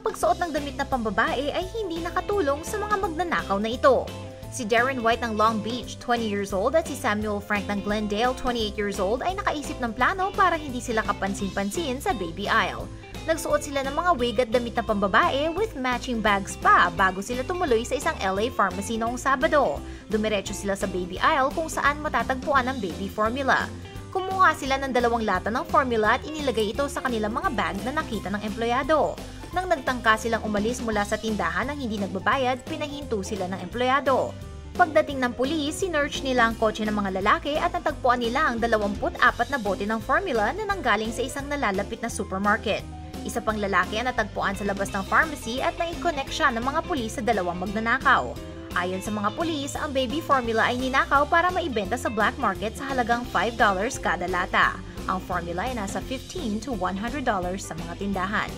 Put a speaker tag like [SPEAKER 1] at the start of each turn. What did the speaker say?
[SPEAKER 1] pagsuot ng damit na pambabae ay hindi nakatulong sa mga magnanakaw na ito. Si Darren White ng Long Beach, 20 years old, at si Samuel Frank ng Glendale, 28 years old, ay nakaisip ng plano para hindi sila kapansin-pansin sa baby aisle. Nagsuot sila ng mga wig at damit na pambabae with matching bags pa bago sila tumuloy sa isang LA pharmacy noong Sabado. Dumiretso sila sa baby aisle kung saan matatagpuan ang baby formula. Kumuha sila ng 2 lata ng formula at inilagay ito sa kanilang mga bag na nakita ng empleyado. Nang nagtangka silang umalis mula sa tindahan ng hindi nagbabayad, pinahinto sila ng empleyado. Pagdating ng pulis, sinearch nila ang kotse ng mga lalaki at natagpuan nila ang 24 na bote ng formula na nanggaling sa isang nalalapit na supermarket. Isa pang lalaki ang natagpuan sa labas ng pharmacy at nai-connect siya ng mga pulis sa 2 magnanakaw. Ayon sa mga pulis, ang baby formula ay ninakaw para maibenta sa black market sa halagang $5 kada lata. Ang formula ay nasa $15 to $100 sa mga tindahan.